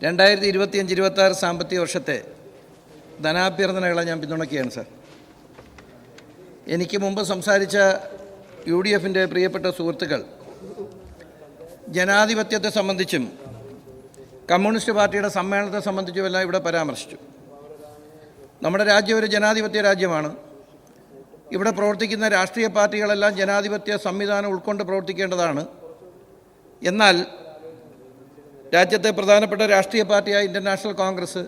2025-26 സാമ്പത്തിക വർഷത്തെ ധനാഭ്യർത്ഥനകളെ ഞാൻ പിന്തുണയ്ക്കുകയാണ് സർ. എനിക്ക് മുമ്പ് സംസാരിച്ച UDFിൻ്റെ പ്രിയപ്പെട്ട സുഹൃത്തുക്കൾ ജനാധിപത്യത്തെ സംബന്ധിച്ചും കമ്മ്യൂണിസ്റ്റ് പാർട്ടിയുടെ സമ്മേളനത്തെ സംബന്ധിച്ചുമെല്ലാം ഇവിടെ പരാമർശിച്ചു. നമ്മുടെ രാജ്യം ഒരു ജനാധിപത്യ രാജ്യമാണ്. ഇവിടെ പ്രവർത്തിക്കുന്ന രാഷ്ട്രീയ പാർട്ടികളെല്ലാം ജനാധിപത്യ സംവിധാനം ഉൾക്കൊണ്ട് പ്രവർത്തിക്കേണ്ടതാണ്. എന്നാൽ രാജ്യത്തെ പ്രധാനപ്പെട്ട രാഷ്ട്രീയ പാർട്ടിയായ ഇന്ത്യൻ നാഷണൽ കോൺഗ്രസ്,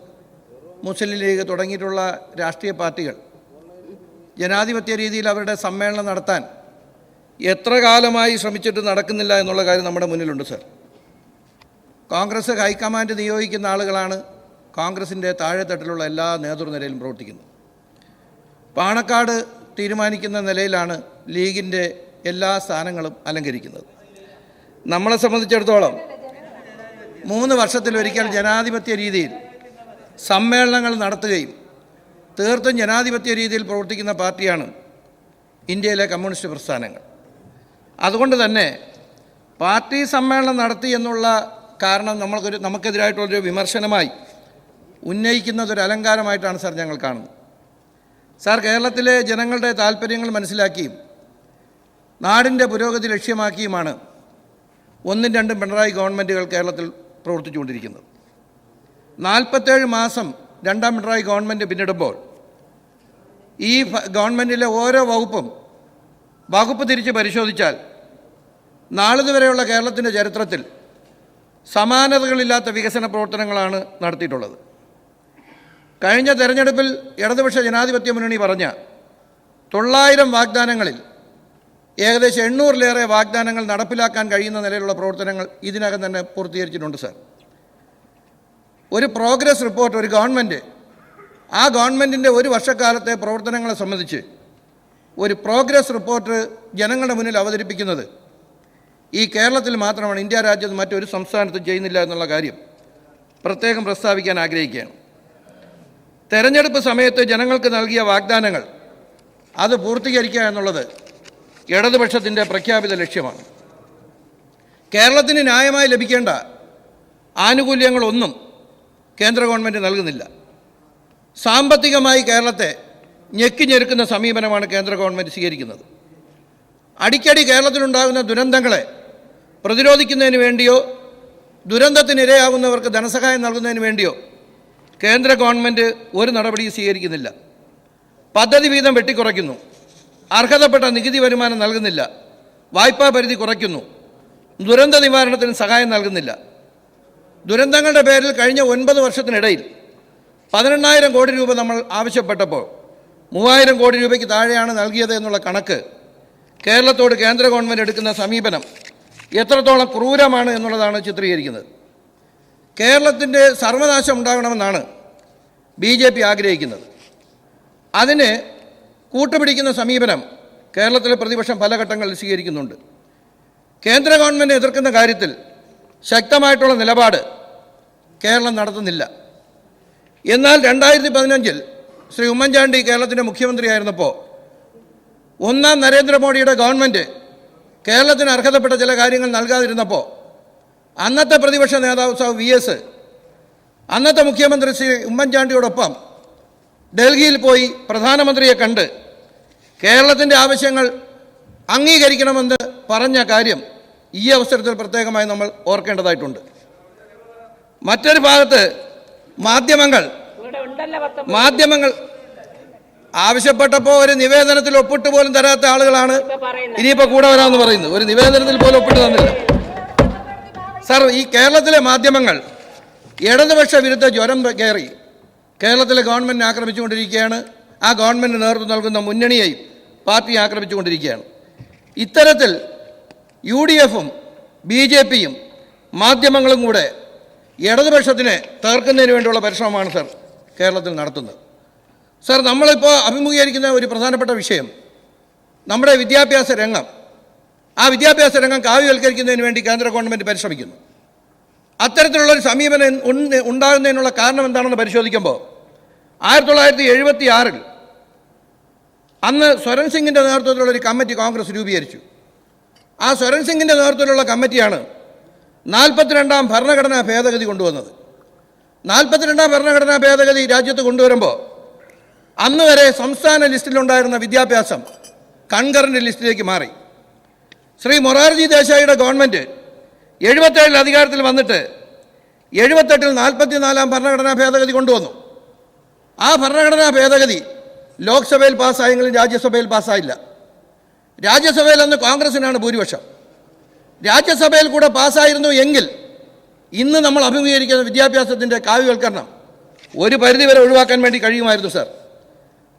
മുസ്ലിം ലീഗ് തുടങ്ങിയിട്ടുള്ള രാഷ്ട്രീയ പാർട്ടികൾ ജനാധിപത്യ രീതിയിൽ അവരുടെ സമ്മേളനം നടത്താൻ എത്ര കാലമായി ശ്രമിച്ചിട്ട് നടക്കുന്നില്ല എന്നുള്ള കാര്യം നമ്മുടെ മുന്നിലുണ്ട് സർ. കോൺഗ്രസ് ഹൈക്കമാൻഡ് നിയോഗിക്കുന്ന ആളുകളാണ് കോൺഗ്രസിൻ്റെ താഴെത്തട്ടിലുള്ള എല്ലാ നേതൃനിരയിലും പ്രവർത്തിക്കുന്നത്. പാണക്കാട് തീരുമാനിക്കുന്ന നിലയിലാണ് ലീഗിൻ്റെ എല്ലാ സ്ഥാനങ്ങളും അലങ്കരിക്കുന്നത്. നമ്മളെ സംബന്ധിച്ചിടത്തോളം 3 വർഷത്തിലൊരിക്കൽ ജനാധിപത്യ രീതിയിൽ സമ്മേളനങ്ങൾ നടത്തുകയും തീർത്തും ജനാധിപത്യ രീതിയിൽ പ്രവർത്തിക്കുന്ന പാർട്ടിയാണ് ഇന്ത്യയിലെ കമ്മ്യൂണിസ്റ്റ് പ്രസ്ഥാനങ്ങൾ. അതുകൊണ്ട് തന്നെ പാർട്ടി സമ്മേളനം നടത്തി എന്നുള്ള കാരണം നമുക്കെതിരായിട്ടുള്ളൊരു വിമർശനമായി ഉന്നയിക്കുന്നതൊരു അലങ്കാരമായിട്ടാണ് സാർ ഞങ്ങൾ കാണുന്നത്. സാർ, കേരളത്തിലെ ജനങ്ങളുടെ താല്പര്യങ്ങൾ മനസ്സിലാക്കിയും നാടിൻ്റെ പുരോഗതി ലക്ഷ്യമാക്കിയുമാണ് 1ഉം 2ഉം പിണറായി ഗവൺമെൻറ്റുകൾ കേരളത്തിൽ പ്രവർത്തിച്ചുകൊണ്ടിരിക്കുന്നത്. 47 മാസം 2ാം പിണറായി ഗവൺമെൻറ് പിന്നിടുമ്പോൾ ഈ ഗവൺമെൻറ്റിലെ ഓരോ വകുപ്പ് തിരിച്ച് പരിശോധിച്ചാൽ നാളിതുവരെയുള്ള കേരളത്തിൻ്റെ ചരിത്രത്തിൽ സമാനതകളില്ലാത്ത വികസന പ്രവർത്തനങ്ങളാണ് നടത്തിയിട്ടുള്ളത്. കഴിഞ്ഞ തെരഞ്ഞെടുപ്പിൽ ഇടതുപക്ഷ ജനാധിപത്യ മുന്നണി പറഞ്ഞ 900 വാഗ്ദാനങ്ങളിൽ ഏകദേശം 800-ലേറെ വാഗ്ദാനങ്ങൾ നടപ്പിലാക്കാൻ കഴിയുന്ന നിലയിലുള്ള പ്രവർത്തനങ്ങൾ ഇതിനകം തന്നെ പൂർത്തീകരിച്ചിട്ടുണ്ട് സാർ. ഒരു പ്രോഗ്രസ് റിപ്പോർട്ട് ഒരു ഗവൺമെൻറ് ആ ഗവൺമെൻറ്റിൻ്റെ ഒരു വർഷക്കാലത്തെ പ്രവർത്തനങ്ങളെ സംബന്ധിച്ച് ഒരു പ്രോഗ്രസ് റിപ്പോർട്ട് ജനങ്ങളുടെ മുന്നിൽ അവതരിപ്പിക്കുന്നത് ഈ കേരളത്തിൽ മാത്രമാണ്. ഇന്ത്യ രാജ്യത്ത് മറ്റൊരു സംസ്ഥാനത്തും ചെയ്യുന്നില്ല എന്നുള്ള കാര്യം പ്രത്യേകം പ്രസ്താവിക്കാൻ ആഗ്രഹിക്കുകയാണ്. തെരഞ്ഞെടുപ്പ് സമയത്ത് ജനങ്ങൾക്ക് നൽകിയ വാഗ്ദാനങ്ങൾ അത് പൂർത്തീകരിക്കുക എന്നുള്ളത് ഇടതുപക്ഷത്തിൻ്റെ പ്രഖ്യാപിത ലക്ഷ്യമാണ്. കേരളത്തിന് ന്യായമായി ലഭിക്കേണ്ട ആനുകൂല്യങ്ങളൊന്നും കേന്ദ്ര ഗവൺമെൻറ് നൽകുന്നില്ല. സാമ്പത്തികമായി കേരളത്തെ ഞെക്കിഞ്ഞെരുക്കുന്ന സമീപനമാണ് കേന്ദ്ര ഗവൺമെൻറ് സ്വീകരിക്കുന്നത്. അടിക്കടി കേരളത്തിലുണ്ടാകുന്ന ദുരന്തങ്ങളെ പ്രതിരോധിക്കുന്നതിന് വേണ്ടിയോ ദുരന്തത്തിനിരയാകുന്നവർക്ക് ധനസഹായം നൽകുന്നതിന് വേണ്ടിയോ കേന്ദ്ര ഗവൺമെൻറ് ഒരു നടപടിയും സ്വീകരിക്കുന്നില്ല. പദ്ധതി വീതം വെട്ടിക്കുറയ്ക്കുന്നു, അർഹതപ്പെട്ട നികുതി വരുമാനം നൽകുന്നില്ല, വായ്പാ പരിധി കുറയ്ക്കുന്നു, ദുരന്ത നിവാരണത്തിന് സഹായം നൽകുന്നില്ല. ദുരന്തങ്ങളുടെ പേരിൽ കഴിഞ്ഞ 9 വർഷത്തിനിടയിൽ 18,000 കോടി രൂപ നമ്മൾ ആവശ്യപ്പെട്ടപ്പോൾ 3,000 കോടി രൂപയ്ക്ക് താഴെയാണ് നൽകിയത് എന്നുള്ള കണക്ക് കേരളത്തോട് കേന്ദ്ര ഗവൺമെൻറ് എടുക്കുന്ന സമീപനം എത്രത്തോളം ക്രൂരമാണ് എന്നുള്ളതാണ് ചിത്രീകരിക്കുന്നത്. കേരളത്തിൻ്റെ സർവനാശം ഉണ്ടാകണമെന്നാണ് BJP ആഗ്രഹിക്കുന്നത്. അതിന് കൂട്ടുപിടിക്കുന്ന സമീപനം കേരളത്തിലെ പ്രതിപക്ഷം പല ഘട്ടങ്ങളിൽ സ്വീകരിക്കുന്നുണ്ട്. കേന്ദ്ര ഗവൺമെൻറ് എതിർക്കുന്ന കാര്യത്തിൽ ശക്തമായിട്ടുള്ള നിലപാട് കേരളം നടത്തുന്നില്ല. എന്നാൽ 2015 ശ്രീ ഉമ്മൻചാണ്ടി കേരളത്തിൻ്റെ മുഖ്യമന്ത്രിയായിരുന്നപ്പോൾ 1ാം നരേന്ദ്രമോദിയുടെ ഗവൺമെൻറ് കേരളത്തിന് അർഹതപ്പെട്ട ചില കാര്യങ്ങൾ നൽകാതിരുന്നപ്പോൾ അന്നത്തെ പ്രതിപക്ഷ നേതാവ് സാവ് VS അന്നത്തെ മുഖ്യമന്ത്രി ശ്രീ ഉമ്മൻചാണ്ടിയോടൊപ്പം ഡൽഹിയിൽ പോയി പ്രധാനമന്ത്രിയെ കണ്ട് കേരളത്തിൻ്റെ ആവശ്യങ്ങൾ അംഗീകരിക്കണമെന്ന് പറഞ്ഞ കാര്യം ഈ അവസരത്തിൽ പ്രത്യേകമായി നമ്മൾ ഓർക്കേണ്ടതായിട്ടുണ്ട്. മറ്റൊരു ഭാഗത്ത് മാധ്യമങ്ങൾ ആവശ്യപ്പെട്ടപ്പോൾ ഒരു നിവേദനത്തിൽ ഒപ്പിട്ട് പോലും തരാത്ത ആളുകളാണ് ഇനിയിപ്പോൾ കൂടെ വരാമെന്ന് പറയുന്നത്. ഒരു നിവേദനത്തിൽ പോലും ഒപ്പിട്ട് തന്നില്ല. സാർ, ഈ കേരളത്തിലെ മാധ്യമങ്ങൾ ഇടതുപക്ഷ വിരുദ്ധ ജ്വരം കയറി കേരളത്തിലെ ഗവൺമെൻറ്റിനെ ആക്രമിച്ചുകൊണ്ടിരിക്കുകയാണ്. ആ ഗവൺമെൻറ് നേതൃത്വം നൽകുന്ന മുന്നണിയെയും പാർട്ടി ആക്രമിച്ചുകൊണ്ടിരിക്കുകയാണ്. ഇത്തരത്തിൽ UDFും BJPയും മാധ്യമങ്ങളും കൂടെ ഇടതുപക്ഷത്തിനെ തകർക്കുന്നതിന് വേണ്ടിയുള്ള പരിശ്രമമാണ് സർ കേരളത്തിൽ നടത്തുന്നത്. സർ, നമ്മളിപ്പോൾ അഭിമുഖീകരിക്കുന്ന ഒരു പ്രധാനപ്പെട്ട വിഷയം നമ്മുടെ വിദ്യാഭ്യാസ രംഗം. ആ വിദ്യാഭ്യാസ രംഗം കാവ്യവൽക്കരിക്കുന്നതിന് വേണ്ടി കേന്ദ്ര ഗവൺമെൻറ് പരിശ്രമിക്കുന്നു. അത്തരത്തിലുള്ളൊരു സമീപനം ഉണ്ടാകുന്നതിനുള്ള കാരണം എന്താണെന്ന് പരിശോധിക്കുമ്പോൾ 1976 അന്ന് സ്വരൺ സിംഗിൻ്റെ നേതൃത്വത്തിലുള്ളൊരു കമ്മിറ്റി കോൺഗ്രസ് രൂപീകരിച്ചു. ആ സ്വരൺ സിംഗിൻ്റെ നേതൃത്വത്തിലുള്ള കമ്മിറ്റിയാണ് 42ാം ഭരണഘടനാ ഭേദഗതി കൊണ്ടുവന്നത്. 42-ാം ഭരണഘടനാ ഭേദഗതി രാജ്യത്ത് കൊണ്ടുവരുമ്പോൾ അന്ന് വരെ സംസ്ഥാന ലിസ്റ്റിലുണ്ടായിരുന്ന വിദ്യാഭ്യാസം കൺകറന്റ് ലിസ്റ്റിലേക്ക് മാറി. ശ്രീ മൊറാർജി ദേശായിയുടെ ഗവൺമെൻറ് 77 അധികാരത്തിൽ വന്നിട്ട് 78-ൽ 44-ാം ഭരണഘടനാ ഭേദഗതി കൊണ്ടുവന്നു. ആ ഭരണഘടനാ ഭേദഗതി ലോക്സഭയിൽ പാസ്സായെങ്കിലും രാജ്യസഭയിൽ പാസ്സായില്ല. രാജ്യസഭയിൽ അന്ന് കോൺഗ്രസിനാണ് ഭൂരിപക്ഷം. രാജ്യസഭയിൽ കൂടെ പാസ്സായിരുന്നു എങ്കിൽ ഇന്ന് നമ്മൾ അഭിമുഖീകരിക്കുന്ന വിദ്യാഭ്യാസത്തിൻ്റെ കാവ്യവൽക്കരണം ഒരു പരിധിവരെ ഒഴിവാക്കാൻ വേണ്ടി കഴിയുമായിരുന്നു സർ.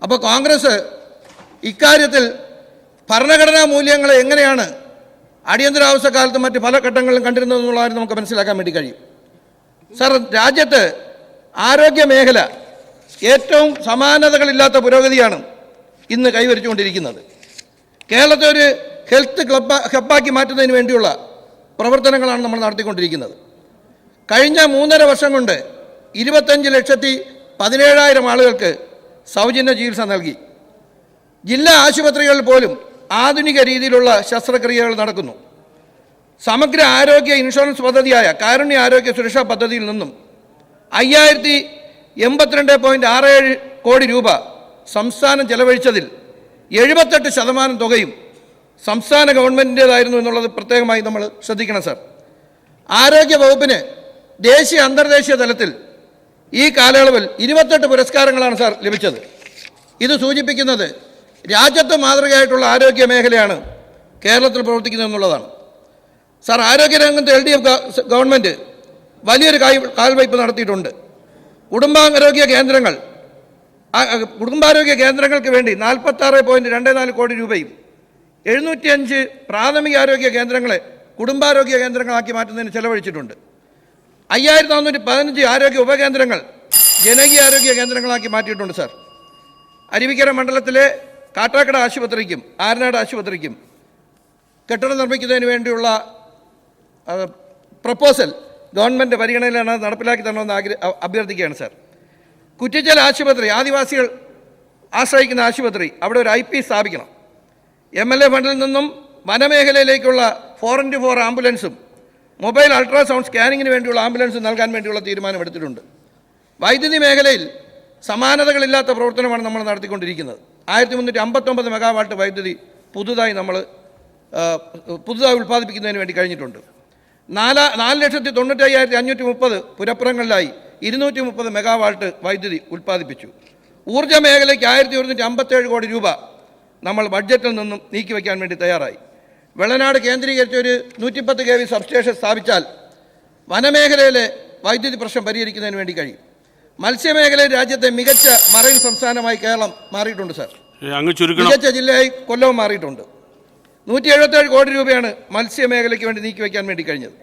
അപ്പോൾ കോൺഗ്രസ് ഇക്കാര്യത്തിൽ ഭരണഘടനാ മൂല്യങ്ങളെ എങ്ങനെയാണ് അടിയന്തരാവസ്ഥക്കാലത്ത് മറ്റ് പല ഘട്ടങ്ങളിലും കണ്ടിരുന്നതെന്നുള്ളതായിരുന്നു നമുക്ക് മനസ്സിലാക്കാൻ വേണ്ടി കഴിയും. സർ, രാജ്യത്ത് ആരോഗ്യ മേഖല ഏറ്റവും സമാനതകളില്ലാത്ത പുരോഗതിയാണ് ഇന്ന് കൈവരിച്ചുകൊണ്ടിരിക്കുന്നത്. കേരളത്തെ ഒരു ഹെൽത്ത് ഹബ്ബാക്കി മാറ്റുന്നതിന് വേണ്ടിയുള്ള പ്രവർത്തനങ്ങളാണ് നമ്മൾ നടത്തിക്കൊണ്ടിരിക്കുന്നത്. കഴിഞ്ഞ 3.5 വർഷം കൊണ്ട് 25,17,000 ആളുകൾക്ക് സൗജന്യ ചികിത്സ നൽകി. ജില്ലാ ആശുപത്രികളിൽ പോലും ആധുനിക രീതിയിലുള്ള ശസ്ത്രക്രിയകൾ നടക്കുന്നു. സമഗ്ര ആരോഗ്യ ഇൻഷുറൻസ് പദ്ധതിയായ കാരുണ്യ ആരോഗ്യ സുരക്ഷാ പദ്ധതിയിൽ നിന്നും 5,082.67 കോടി രൂപ സംസ്ഥാനം ചെലവഴിച്ചതിൽ 78% തുകയും സംസ്ഥാന ഗവൺമെൻറ്റിൻ്റേതായിരുന്നു എന്നുള്ളത് പ്രത്യേകമായി നമ്മൾ ശ്രദ്ധിക്കണം സർ. ആരോഗ്യ വകുപ്പിന് ദേശീയ അന്തർദേശീയ തലത്തിൽ ഈ കാലയളവിൽ 28 പുരസ്കാരങ്ങളാണ് സാർ ലഭിച്ചത്. ഇത് സൂചിപ്പിക്കുന്നത് രാജ്യത്ത് മാതൃകയായിട്ടുള്ള ആരോഗ്യ മേഖലയാണ് കേരളത്തിൽ പ്രവർത്തിക്കുന്നത് എന്നുള്ളതാണ്. സാർ, ആരോഗ്യരംഗത്ത് LDF ഗവൺമെൻറ് വലിയൊരു കാൽവയ്പ് നടത്തിയിട്ടുണ്ട്. കുടുംബാരോഗ്യ കേന്ദ്രങ്ങൾക്ക് വേണ്ടി 46.24 കോടി രൂപയും 705 പ്രാഥമിക ആരോഗ്യ കേന്ദ്രങ്ങളെ കുടുംബാരോഗ്യ കേന്ദ്രങ്ങളാക്കി മാറ്റുന്നതിന് ചെലവഴിച്ചിട്ടുണ്ട്. 5,415 ആരോഗ്യ ഉപകേന്ദ്രങ്ങൾ ജനകീയ ആരോഗ്യ കേന്ദ്രങ്ങളാക്കി മാറ്റിയിട്ടുണ്ട് സാർ. അരുവിക്കര മണ്ഡലത്തിലെ കാട്ടാക്കട ആശുപത്രിക്കും ആരനാട് ആശുപത്രിക്കും കെട്ടിടം നിർമ്മിക്കുന്നതിന് വേണ്ടിയുള്ള പ്രപ്പോസൽ ഗവൺമെൻറ് പരിഗണനയിലാണ്, നടപ്പിലാക്കി തരണമെന്ന് അഭ്യർത്ഥിക്കുകയാണ് സാർ. കുറ്റിച്ചൽ ആശുപത്രി, ആദിവാസികൾ ആശ്രയിക്കുന്ന ആശുപത്രി, അവിടെ ഒരു IP സ്ഥാപിക്കണം. MLA ഫണ്ടിൽ നിന്നും വനമേഖലയിലേക്കുള്ള 4x4 ആംബുലൻസും മൊബൈൽ അൾട്രാസൗണ്ട് സ്കാനിങ്ങിന് വേണ്ടിയുള്ള ആംബുലൻസ് നൽകാൻ വേണ്ടിയുള്ള തീരുമാനമെടുത്തിട്ടുണ്ട്. വൈദ്യുതി മേഖലയിൽ സമാനതകളില്ലാത്ത പ്രവർത്തനമാണ് നമ്മൾ നടത്തിക്കൊണ്ടിരിക്കുന്നത്. 1359 മെഗാവാട്ട് വൈദ്യുതി പുതുതായി ഉൽപ്പാദിപ്പിക്കുന്നതിന് വേണ്ടി കഴിഞ്ഞിട്ടുണ്ട്. 4,95,530 പുരപ്പുറങ്ങളിലായി 230 മെഗാവാട്ട് വൈദ്യുതി ഉൽപ്പാദിപ്പിച്ചു. ഊർജ്ജ മേഖലയ്ക്ക് 1,157 കോടി രൂപ നമ്മൾ ബഡ്ജറ്റിൽ നിന്നും നീക്കിവെക്കാൻ വേണ്ടി തയ്യാറായി. വെള്ളനാട് കേന്ദ്രീകരിച്ച് ഒരു 110 kV സബ്സ്റ്റേഷൻ സ്ഥാപിച്ചാൽ വനമേഖലയിലെ വൈദ്യുതി പ്രശ്നം പരിഹരിക്കുന്നതിന് വേണ്ടി കഴിയും. മത്സ്യമേഖലയിൽ രാജ്യത്തെ മികച്ച മറൈൻ സംസ്ഥാനമായി കേരളം മാറിയിട്ടുണ്ട് സാർ. മികച്ച ജില്ലയായി കൊല്ലവും മാറിയിട്ടുണ്ട്. 177 കോടി രൂപയാണ് മത്സ്യമേഖലയ്ക്ക് വേണ്ടി നീക്കിവെക്കാൻ വേണ്ടി കഴിഞ്ഞത്.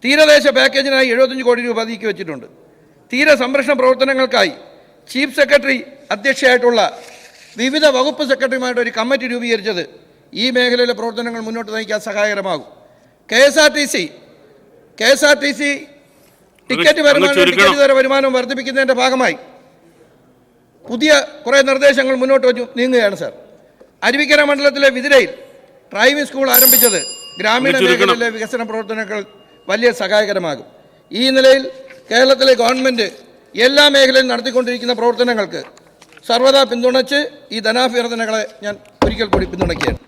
തീരദേശ പാക്കേജിനായി 75 കോടി രൂപ നീക്കിവെച്ചിട്ടുണ്ട്. തീര സംരക്ഷണ പ്രവർത്തനങ്ങൾക്കായി ചീഫ് സെക്രട്ടറി അധ്യക്ഷയായിട്ടുള്ള വിവിധ വകുപ്പ് സെക്രട്ടറിമാരുടെ ഒരു കമ്മിറ്റി രൂപീകരിച്ചത് ഈ മേഖലയിലെ പ്രവർത്തനങ്ങൾ മുന്നോട്ട് നയിക്കാൻ സഹായകരമാകും. KSRTC ടിക്കറ്റ് വരുമാനം വർദ്ധിപ്പിക്കുന്നതിൻ്റെ ഭാഗമായി പുതിയ കുറേ നിർദ്ദേശങ്ങൾ മുന്നോട്ട് വച്ചു നീങ്ങുകയാണ് സാർ. അരുവിക്കര മണ്ഡലത്തിലെ വിതിരയിൽ ഡ്രൈവിംഗ് സ്കൂൾ ആരംഭിച്ചത് ഗ്രാമീണ മേഖലയിലെ വികസന പ്രവർത്തനങ്ങൾ വലിയ സഹായകരമാകും. ഈ നിലയിൽ കേരളത്തിലെ ഗവൺമെൻറ് എല്ലാ മേഖലയിലും നടത്തിക്കൊണ്ടിരിക്കുന്ന പ്രവർത്തനങ്ങൾക്ക് സർവ്വതാ പിന്തുണച്ച് ഈ ധനാഭ്യർത്ഥനകളെ ഞാൻ ഒരിക്കൽ കൂടി പിന്തുണയ്ക്കുകയാണ്.